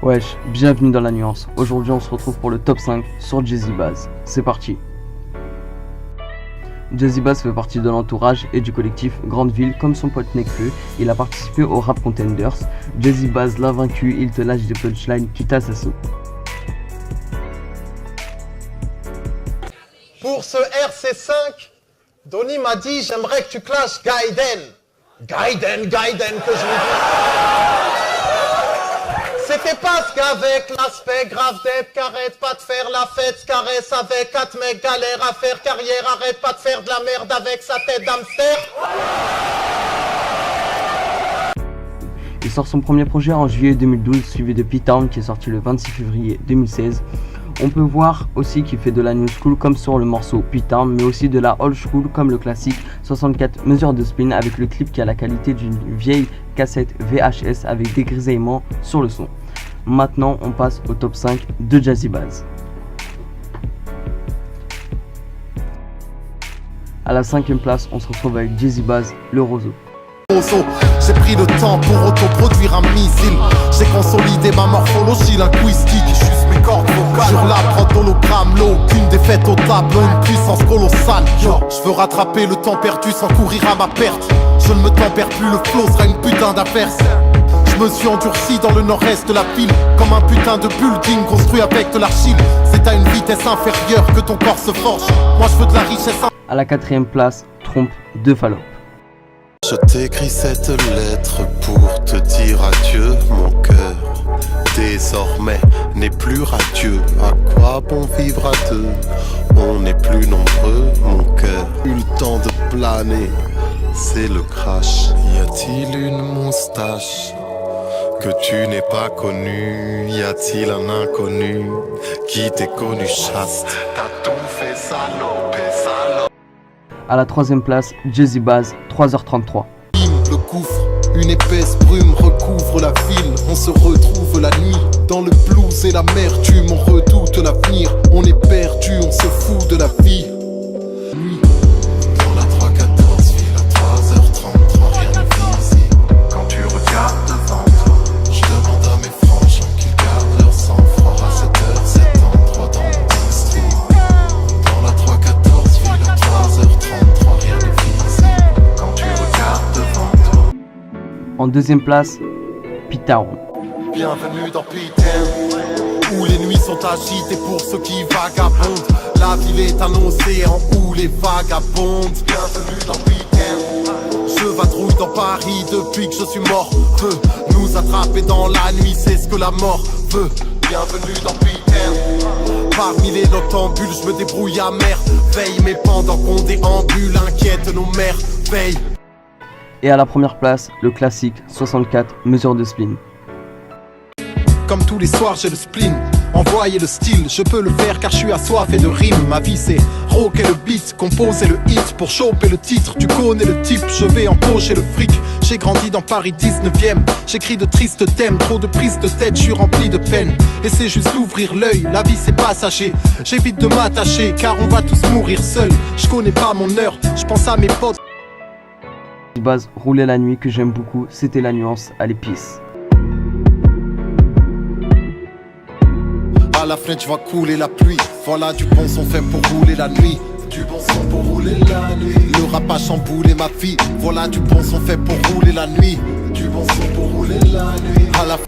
Wesh, bienvenue dans la nuance. Aujourd'hui on se retrouve pour le top 5 sur Jazzy Bass. C'est parti. Jazzy Bass fait partie de l'entourage et du collectif Grande Ville comme son pote Nekfeu. Il a participé au Rap Contenders. Jazzy Bass l'a vaincu, il te lâche des punchlines qui t'assassinent. Pour ce RC5, Donny m'a dit j'aimerais que tu clashes Gaiden. Gaiden que je lui dis. C'était parce qu'avec l'aspect grave d'Ep qu'arrête pas de faire la fête, se caresse avec 4 mecs galère à faire carrière, arrête pas de faire de la merde avec sa tête d'hamster. Il sort son premier projet en juillet 2012, suivi de P-Town qui est sorti le 26 février 2016. On peut voir aussi qu'il fait de la new school comme sur le morceau P-Town, mais aussi de la old school comme le classique 64 mesures de spin avec le clip qui a la qualité d'une vieille cassette VHS avec des grisaillements sur le son. Maintenant on passe au top 5 de Jazzy Bass. À la 5e place, on se retrouve avec Jazzy Bass, le roseau. J'ai pris le temps pour autoproduire un missile. J'ai consolidé ma morphologie linguistique. Juste mes cordes vocales sur la prod hologramme. L'eau, aucune défaite au tableau, une puissance colossale. Je veux rattraper le temps perdu sans courir à ma perte. Je ne me tempère plus, le flow sera une putain d'averse. Je me suis endurci dans le nord-est de la ville, comme un putain de building construit avec de l'argile. C'est à une vitesse inférieure que ton corps se forge. Moi je veux de la richesse. À la 4e place, Trompe de Fallope. Je t'écris cette lettre pour te dire adieu, mon cœur. Désormais n'est plus radieux. À quoi bon vivre à deux? On n'est plus nombreux, mon cœur. Eu le temps de planer, c'est le crash. Y a-t-il une moustache que tu n'es pas connue? Y a-t-il un inconnu qui t'est connu chaste? T'as tout fait salope. À la 3e place, Jazzy Bass, 3h33. Le gouffre, une épaisse brume recouvre la ville. On se retrouve la nuit dans le blues et l'amertume. On redoute l'avenir, on est perdu, on se fout de la vie. Dans la 314 ville à 3h33, rien n'est visible. Quand tu regardes devant toi, je demande à mes frangins qu'ils gardent leur sang-froid. À 7h, cet endroit dans le district. Dans la 314 ville à 3h33, rien n'est visible. Quand tu regardes devant toi. En 2e place, P-Town. Bienvenue dans P-Town, où les nuits sont agitées pour ceux qui vagabondent. La ville est un océan où les vagabondent. Bienvenue dans P-Town. Je vadrouille dans Paris depuis que je suis mort. Veut nous attraper dans la nuit, c'est ce que la mort veut. Bienvenue dans P-Town. Parmi les noctambules, je me débrouille à merveille. Mais pendant qu'on déambule, inquiète nos mères, veille. Et à la 1re place, le classique 64 mesures de spleen. Comme tous les soirs j'ai le spleen, envoyer le style, je peux le faire car je suis assoiffé de rimes. Ma vie c'est rocker le beat, composer le hit pour choper le titre. Tu connais le type, je vais empocher le fric. J'ai grandi dans Paris 19e, j'écris de tristes thèmes, trop de prises de tête, je suis rempli de peine. Et c'est juste d'ouvrir l'œil, la vie c'est passager. J'évite de m'attacher car on va tous mourir seuls. Je connais pas mon heure, je pense à mes potes. Base rouler la nuit que j'aime beaucoup, c'était la nuance à l'épice. À la fenêtre je vois couler la pluie. Voilà du bon son fait pour rouler la nuit. Du bon son pour rouler la nuit. Le rap a chamboulé ma vie. Voilà du bon son fait pour rouler la nuit. Du bon son pour rouler la nuit. À la